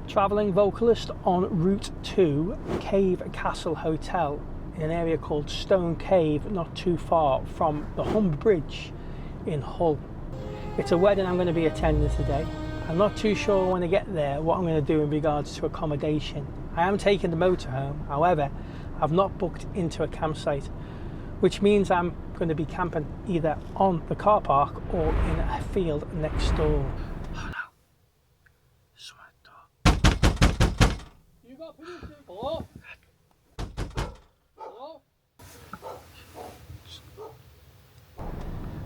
Travelling vocalist en route to Cave Castle Hotel in an area called Stone Cave, not too far from the Humber Bridge in Hull. It's a wedding I'm going to be attending today. I'm not too sure when I get there what I'm going to do in regards to accommodation. I am taking the motorhome, however, I've not booked into a campsite, which means I'm going to be camping either on the car park or in a field next door. Oh no. Someone at the door. You got permission? Hello? Hello?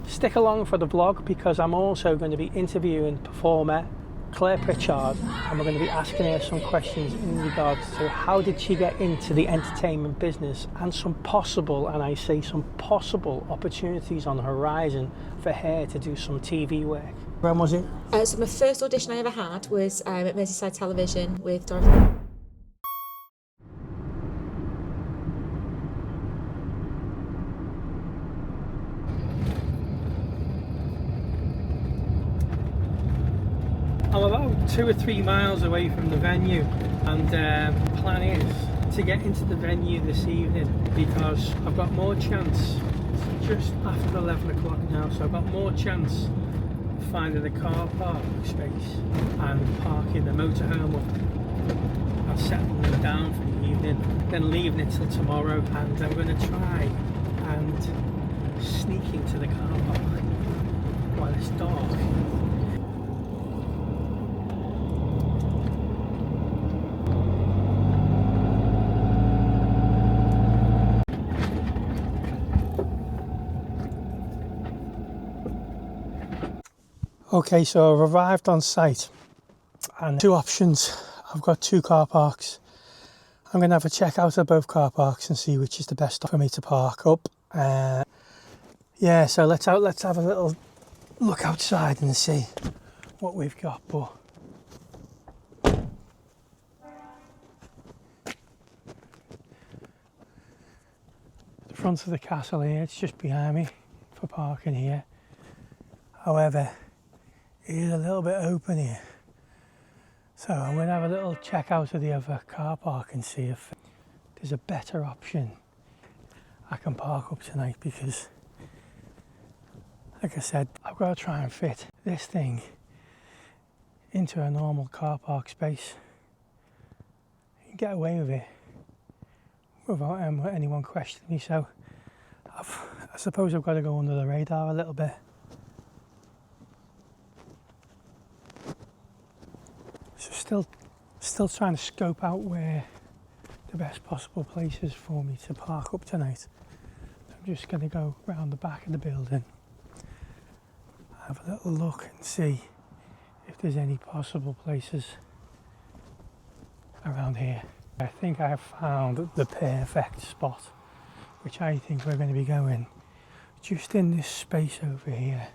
Stick along for the vlog because I'm also going to be interviewing performer Claire Pritchard, and we're going to be asking her some questions in regards to how did she get into the entertainment business and some possible, and I say some possible, opportunities on the horizon for her to do some TV work. When was it? So my first audition I ever had was at Merseyside Television with Dorothy. I'm about 2 or 3 miles away from the venue, and the plan is to get into the venue this evening because I've got more chance. It's just after 11 o'clock now, so I've got more chance of finding a car park space and parking the motorhome up and settling them down for the evening, then leaving it till tomorrow. And I'm going to try and sneak into the car park while it's dark. Okay, so I've arrived on site and 2 options. I've got 2 car parks. I'm going to have a check out of both car parks and see which is the best for me to park up. Yeah, so let's have a little look outside and see what we've got. But the front of the castle here, it's just behind me for parking here. However, it is a little bit open here, so I'm going to have a little check out of the other car park and see if there's a better option I can park up tonight, because like I said, I've got to try and fit this thing into a normal car park space and get away with it without anyone questioning me. So I suppose I've got to go under the radar a little bit. So still trying to scope out where the best possible place is for me to park up tonight. I'm just going to go round the back of the building, have a little look and see if there's any possible places around here. I think I have found the perfect spot, which I think we're going to be going just in this space over here.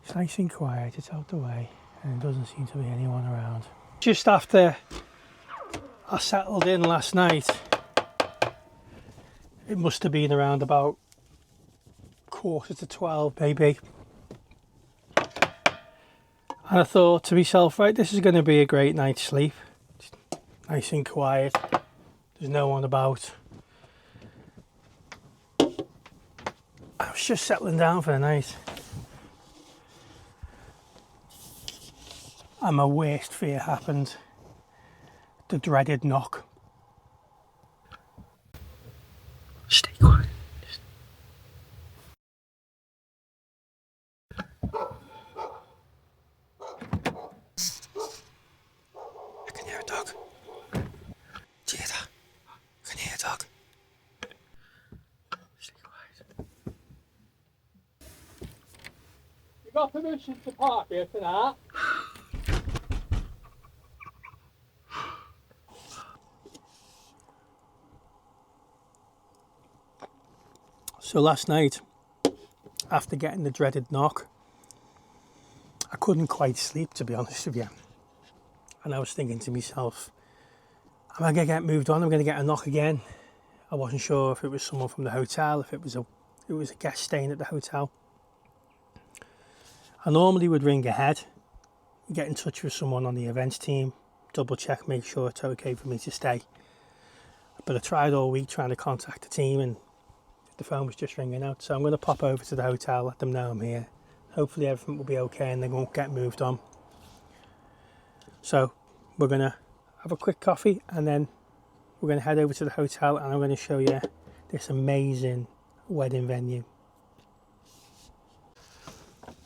It's nice and quiet, it's out the way, and there doesn't seem to be anyone around. Just after I settled in last night, it must have been around about 11:45 maybe, and I thought to myself, right, this is going to be a great night's sleep. It's nice and quiet, there's no one about. I was just settling down for the night, and my worst fear happened. The dreaded knock. Stay quiet. I can hear a dog. Do you hear that? I can hear a dog. Stay quiet. You got permission to park here tonight? So last night, after getting the dreaded knock, I couldn't quite sleep, to be honest with you. And I was thinking to myself, am I going to get moved on? I'm going to get a knock again. I wasn't sure if it was someone from the hotel, if it was a guest staying at the hotel. I normally would ring ahead, get in touch with someone on the events team double check, make sure it's okay for me to stay. But I tried all week trying to contact the team and the phone was just ringing out. So I'm going to pop over to the hotel, let them know I'm here. Hopefully everything will be okay and they won't get moved on. So we're going to have a quick coffee and then we're going to head over to the hotel and I'm going to show you this amazing wedding venue.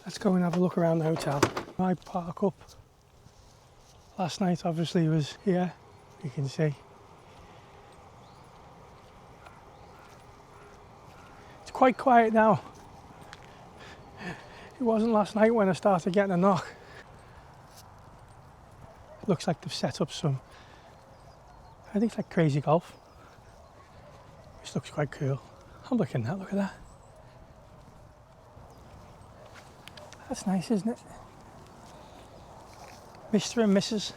Let's go and have a look around the hotel. I park up. Last night obviously was here, you can see. It's quite quiet now. It wasn't last night when I started getting a knock. It looks like they've set up some, I think it's like crazy golf. Which looks quite cool. I'm looking at that, look at that. That's nice, isn't it? Mr. and Mrs.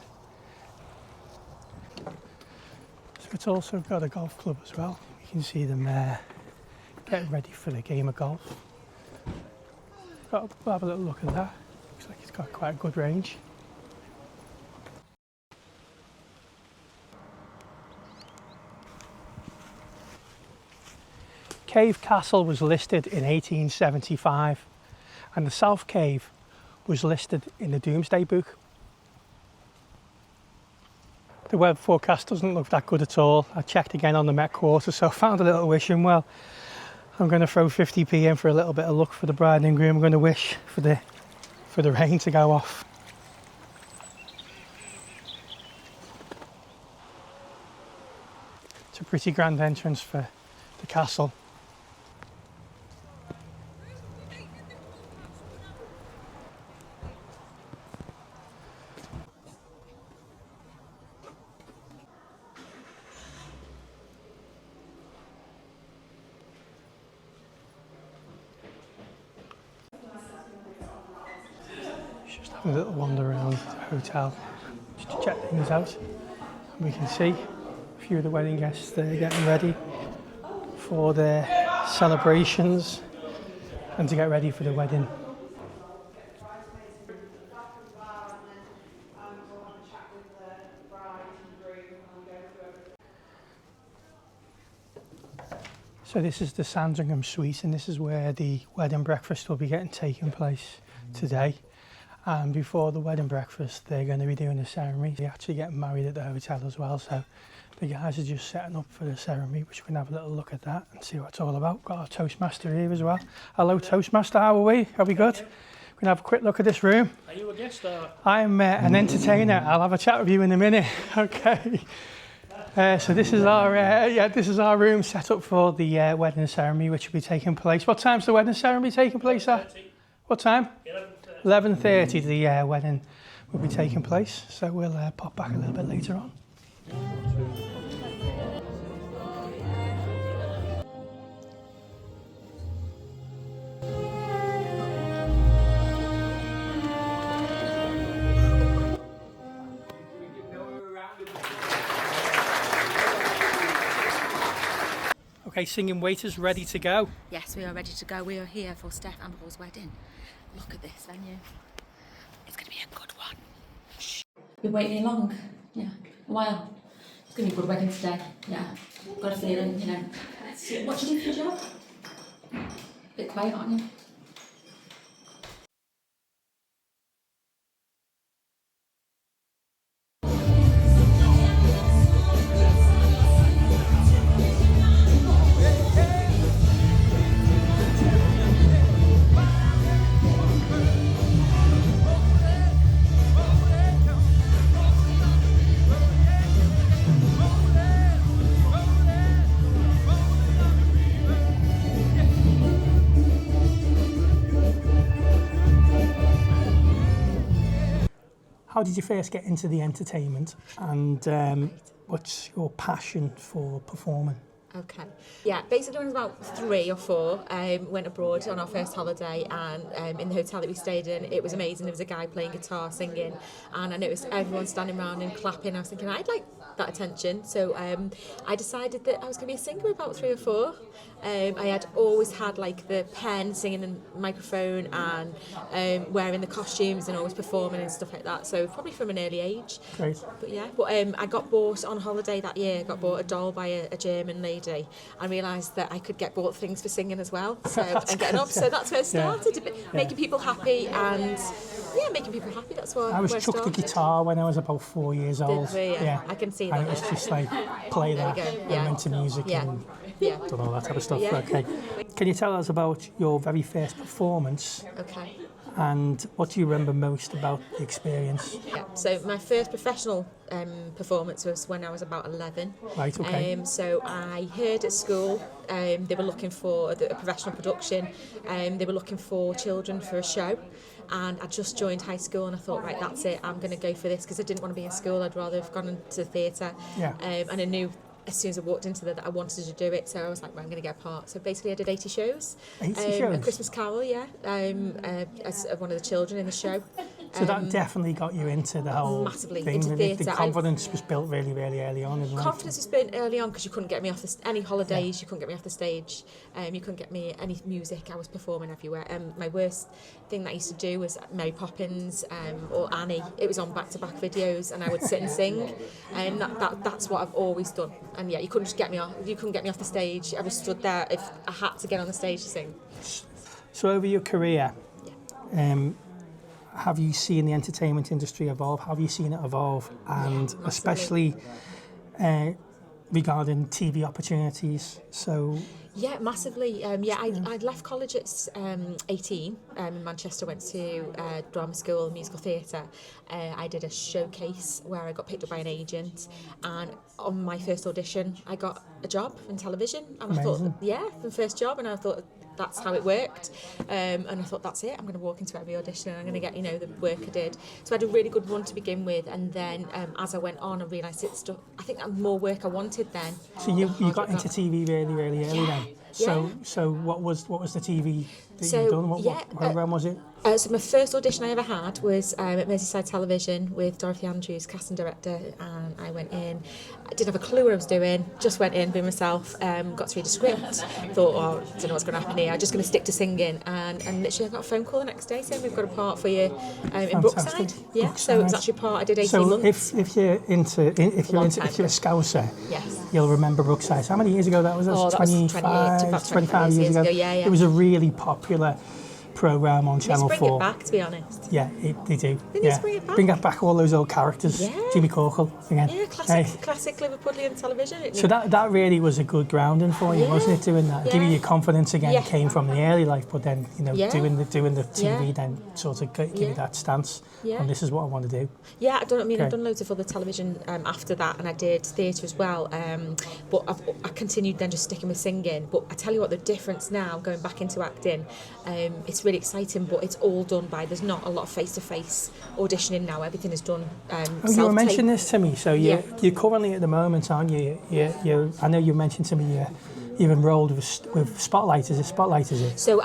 So it's also got a golf club as well. You can see them getting ready for the game of golf. We'll have a little look at that. Looks like it's got quite a good range. Cave Castle was listed in 1875 and the South Cave was listed in the Domesday Book. The weather forecast doesn't look that good at all. I checked again on the Met Quarter, so I found a little wishing well. I'm going to throw 50p in for a little bit of luck for the bride and groom. I'm going to wish for the rain to go off. It's a pretty grand entrance for the castle. Just have a little wander around the hotel just to check things out. And we can see a few of the wedding guests there getting ready for their celebrations and to get ready for the wedding. So this is the Sandingham suite and this is where the wedding breakfast will be taking place today. And before the wedding breakfast, they're going to be doing a ceremony. They're actually getting married at the hotel as well. So the guys are just setting up for the ceremony, which we can have a little look at that and see what it's all about. Got our Toastmaster here as well. Hello, Toastmaster. How are we? Are we good? We can have a quick look at this room. Are you a guest or? I'm an entertainer. I'll have a chat with you in a minute. Okay. So this is our room set up for the wedding ceremony, which will be taking place. What time's the wedding ceremony taking place at? What time? 11:30 the wedding will be taking place, so we'll pop back a little bit later on. Okay, singing waiters ready to go. Yes, we are ready to go. We are here for Steph and Paul's wedding. Look at this venue. It's going to be a good one. Been waiting long? Yeah, a while. It's going to be a good wedding today. Yeah, got a feeling, you know. What do you do for your job? A bit quiet, aren't you? How did you first get into the entertainment and what's your passion for performing? Okay. Yeah, basically when I was about 3 or 4, went abroad on our first holiday and in the hotel that we stayed in, it was amazing. There was a guy playing guitar, singing, and I noticed everyone standing around and clapping. I was thinking, I'd like that attention. So I decided that I was going to be a singer about 3 or 4. I had always had like the pen, singing and microphone, and wearing the costumes and always performing and stuff like that. So probably from an early age. Great. But yeah, I got bought on holiday that year. Got bought a doll by a German lady, and realised that I could get bought things for singing as well. So and getting up. So that's where it started. Making people happy and. Yeah, making people happy, that's why I was chucked the guitar when I was about 4 years old. Yeah, I can see that. And it was just like, play that, and went to music and done all that type of stuff. Yeah. Okay. Can you tell us about your very first performance? Okay. And what do you remember most about the experience? Yeah, so my first professional performance was when I was about 11. Right, okay. So I heard at school they were looking for a professional production. They were looking for children for a show. And I just joined high school and I thought, right, that's it, I'm going to go for this, because I didn't want to be in school. I'd rather have gone into theatre. Yeah. And I knew as soon as I walked into that I wanted to do it, so I was like, well, I'm going to get a part. So basically I did 80 shows. 80 shows? A Christmas Carol, as one of the children in the show. So that definitely got you into the whole massively thing. into theatre. The confidence was built really, really early on in life. Confidence was built early on because you couldn't get me off any holidays. You couldn't get me off the stage. You couldn't get me any music. I was performing everywhere. My worst thing that I used to do was Mary Poppins or Annie. It was on back-to-back videos, and I would sit and sing. And that's what I've always done. And yeah, you couldn't just get me off. You couldn't get me off the stage. I just stood there if I had to get on the stage to sing. So over your career, have you seen the entertainment industry evolve? Have you seen it evolve? And especially regarding TV opportunities. So yeah, massively. I'd left college at 18 in Manchester, went to drama school, musical theatre. I did a showcase where I got picked up by an agent, and on my first audition I got a job in television, and Amazing. I thought, the first job, and I thought that's how it worked, and I thought, that's it, I'm going to walk into every audition and I'm going to get the work I did. So I had a really good run to begin with, and then as I went on I realised I think that more work I wanted then. So you got into TV really, really early then? So what was the TV that you'd done? What programme was it? So my first audition I ever had was at Merseyside Television with Dorothy Andrews, casting director, and I went in. I didn't have a clue what I was doing, just went in, being myself, got to read a script, thought, I don't know what's going to happen here, I'm just going to stick to singing, and literally I got a phone call the next day saying we've got a part for you in Brookside. Yeah, Brookside. So it was actually a part I did 18 months. So if you're a Scouser, yes, you'll remember Brookside. So how many years ago that was? That was 25 years ago. Yeah. It was a really popular programme on Channel 4. They bring it back, to be honest. Yeah, they do. They need to bring it back. Bring back all those old characters. Yeah. Jimmy Corkle again. Yeah, classic Liverpudlian television. So that really was a good grounding for you, wasn't it? Doing that, giving you confidence again. Yeah. Came from the early life, but then doing the TV Yeah. then sort of give you that stance. Yeah. And this is what I want to do. Yeah, I've done loads of other television after that, and I did theatre as well. But I continued then just sticking with singing. But I tell you what, the difference now going back into acting, it's really exciting, but it's all done by. There's not a lot of face-to-face auditioning now. Everything is done. You were mentioning this to me. So you're currently at the moment, aren't you? I know you mentioned to me you've enrolled with Spotlight. Is it Spotlight? Is it? So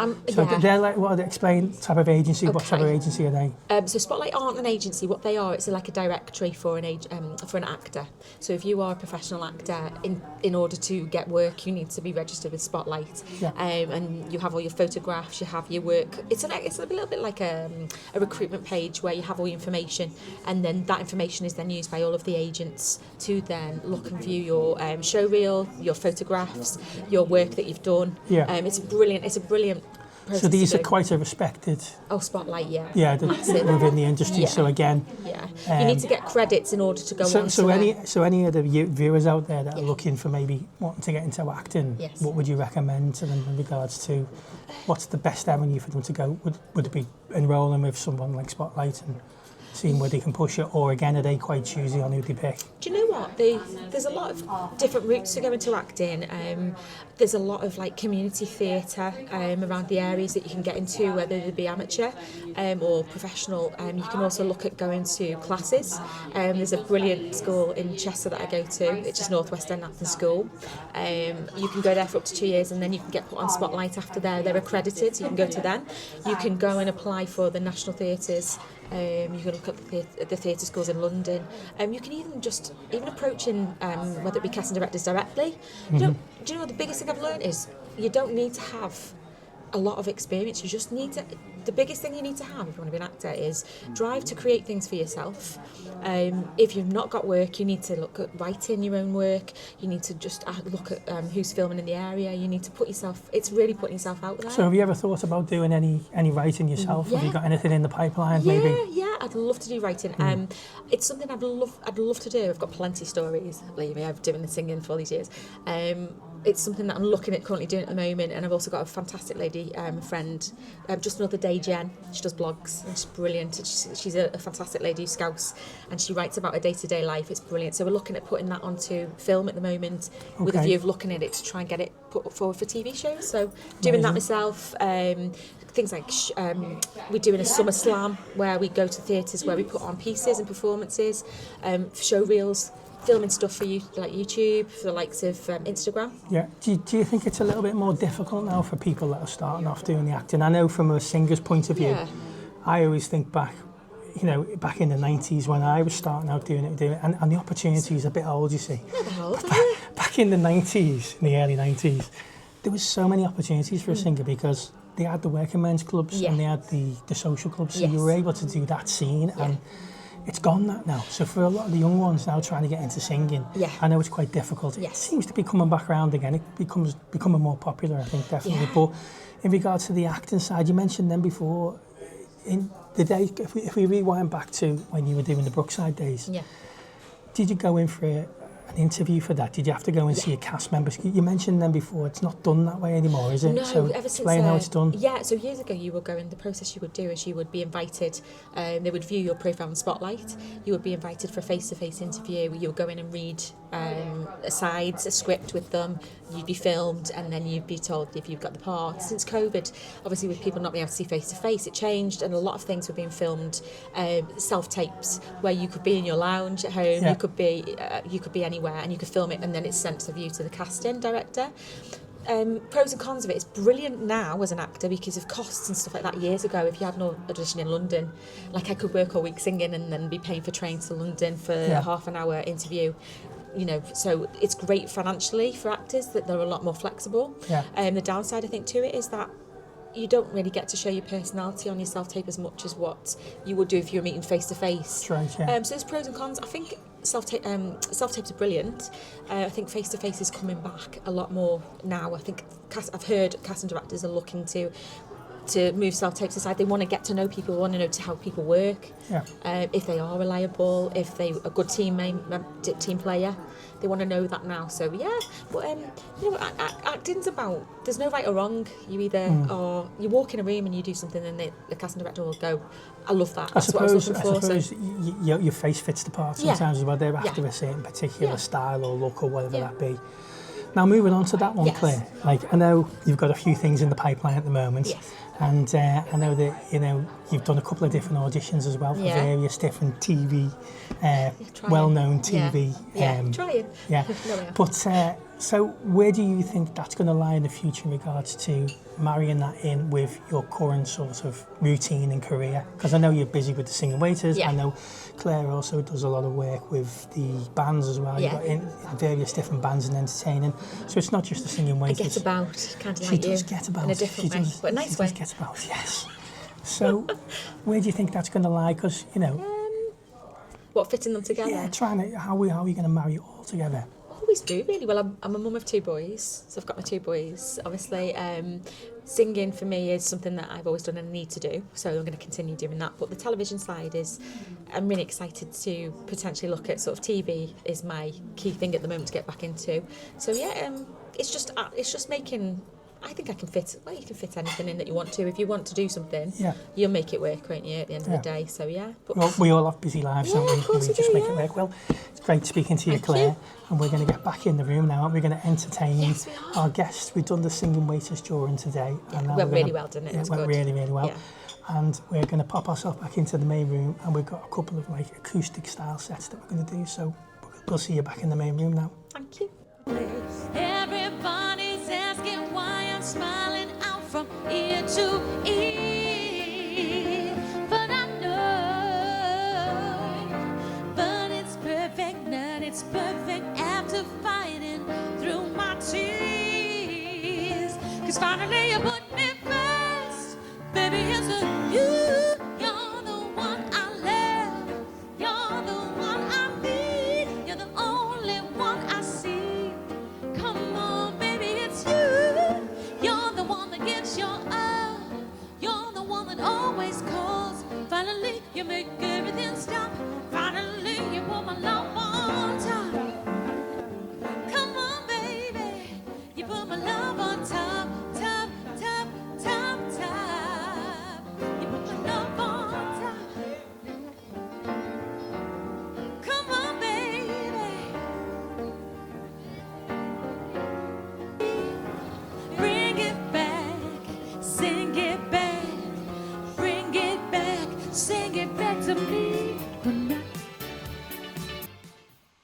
they're like, what? Explain type of agency. What type of agency are they? So Spotlight aren't an agency. What they are, it's like a directory for an actor. So if you are a professional actor, in order to get work, you need to be registered with Spotlight. Yeah. And you have all your photographs, you have your work. It's a little bit like a recruitment page where you have all your information, and then that information is then used by all of the agents to then look and view your show reel, your photographs, your work that you've done. Yeah. It's a brilliant process. So these are quite a respected. Oh, Spotlight, yeah. Yeah, within the industry. Yeah. So again. Yeah. You need to get credits in order to go on. So any of the viewers out there that are looking for maybe wanting to get into acting, what would you recommend to them in regards to what's the best avenue for them to go? Would it be enrolling with someone like Spotlight and seeing where they can push it, or again are they quite choosy on who they pick? Do you know what? There's a lot of different routes to go into acting. There's a lot of like community theatre around the areas that you can get into, whether they be amateur or professional. You can also look at going to classes. There's a brilliant school in Chester that I go to. It's just North West End Acting School. You can go there for up to 2 years, and then you can get put on Spotlight after they're accredited, so you can go to them. You can go and apply for the National Theatres You can look at the theatre schools in London. You can even approaching whether it be casting directors directly. Do you know the biggest thing I've learned is you don't need to have a lot of experience. You just need to. The biggest thing you need to have if you want to be an actor is drive to create things for yourself. If you've not got work, you need to look at writing your own work. You need to just look at who's filming in the area. You need to put yourself. It's really putting yourself out there. So have you ever thought about doing any writing yourself? Yeah. Have you got anything in the pipeline? Maybe. Yeah, I'd love to do writing. It's something I'd love to do. I've got plenty of stories. Believe me, I've doing the singing for all these years. It's something that I'm looking at currently doing at the moment, and I've also got a fantastic lady friend, just another day, Jen. She does blogs and she's brilliant. She's a fantastic lady who's Scouse, and she writes about her day-to-day life. It's brilliant. So we're looking at putting that onto film at the moment, with a view of looking at it to try and get it put forward for TV shows. So doing that myself. Things like we're doing a summer slam where we go to theatres where we put on pieces and performances, show reels, filming stuff for you like YouTube, for the likes of Instagram. Yeah. Do you think it's a little bit more difficult now for people that are starting off doing the acting? I know from a singer's point of view, I always think back in the 90s when I was starting out doing it, and the opportunity is a bit old, you see. Back in the 90s, in the early 90s, there was so many opportunities for a singer because they had the working men's clubs and they had the social clubs, so you were able to do that scene and it's gone that now. So for a lot of the young ones now trying to get into singing, I know it's quite difficult. It seems to be coming back around again. It becoming more popular, I think, definitely. But in regards to the acting side, you mentioned them before. In the day, if we rewind back to when you were doing the Brookside days, did you go in for an interview for that? Did you have to go and see a cast member? You mentioned them before. It's not done that way anymore, is it? No, so ever since explain how it's done. Yeah, so years ago you would go in. The process you would do is you would be invited. They would view your profile in Spotlight. You would be invited for a face-to-face interview. You would go in and read a script with them. You'd be filmed, and then you'd be told if you've got the part. Since COVID, obviously with people not being able to see face-to-face, it changed, and a lot of things were being filmed, self-tapes, where you could be in your lounge at home. You could be anywhere, and you could film it, and then it's sent to view to the casting director. Pros and cons of it. It's brilliant now as an actor because of costs and stuff like that. Years ago, if you had an audition in London, like I could work all week singing and then be paying for trains to London for a half an hour interview. So it's great financially for actors that they're a lot more flexible. The downside, I think, to it is that you don't really get to show your personality on your self-tape as much as what you would do if you were meeting face-to-face. That's right, so there's pros and cons. I think self-tapes are brilliant. I think face-to-face is coming back a lot more now. I think I've heard casting directors are looking to move self-tapes aside. They want to get to know people, want to know how people work, if they are reliable, if they're a good team player. They want to know that now. So acting's about, there's no right or wrong. You either are, you walk in a room and you do something and the casting director will go, I love that. That's what I was looking for. I suppose your face fits the part sometimes as well. They're after a certain particular style or look or whatever that be. Now moving on to that one, Claire. Like I know you've got a few things in the pipeline at the moment. And I know that you've done a couple of different auditions as well for various different TV, well-known TV. Trying. But so where do you think that's going to lie in the future in regards to marrying that in with your current sort of routine and career? Because I know you're busy with the singing waiters. I know Claire also does a lot of work with the bands as well. You've got in various different bands and entertaining. So it's not just the singing waiters. I get about, kind of she like does you. Get about. In a different way, but a nice way. She does get about, yes. So where do you think that's going to lie? Because, what, fitting them together? Yeah, how are we going to marry it all together? Always do, really. Well, I'm a mum of two boys, so I've got my two boys. Obviously, singing for me is something that I've always done and need to do, so I'm going to continue doing that. But the television side is, I'm really excited to potentially look at sort of TV is my key thing at the moment to get back into. So it's just making. I think I can fit. Well, you can fit anything in that you want to. If you want to do something, you'll make it work, won't you? At the end of the day, so But well, we all have busy lives, don't we? Of course we just make it work. Well, it's great speaking to you, Claire. And we're going to get back in the room now, and we're going to entertain our guests. We've done the singing waiters during today, and it went really well, didn't it? It went really, really well. And we're going to pop ourselves back into the main room, and we've got a couple of acoustic style sets that we're going to do. So we'll see you back in the main room now. Thank you. Everybody's asking why I'm smiling out from ear to ear, but I know it's perfect after fighting through my tears. 'Cause finally you put me first. Baby, it's you. You're the one I love. You're the one I need. You're the only one I see. Come on, baby, it's you. You're the one that gives your all. You're the one that always calls. Finally, you make everything stop. Finally, you put my love on top. Come on, baby, you put my love on top, top, top, top, top. You put my love on top. Come on, baby. Bring it back, sing it back. Bring it back, sing it back to me.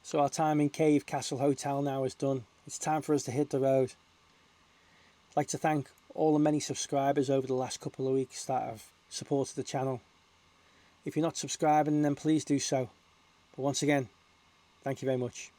So our time in Cave Castle Hotel now is done. It's time for us to hit the road. I'd like to thank all the many subscribers over the last couple of weeks that have supported the channel. If you're not subscribing, then please do so. But once again, thank you very much.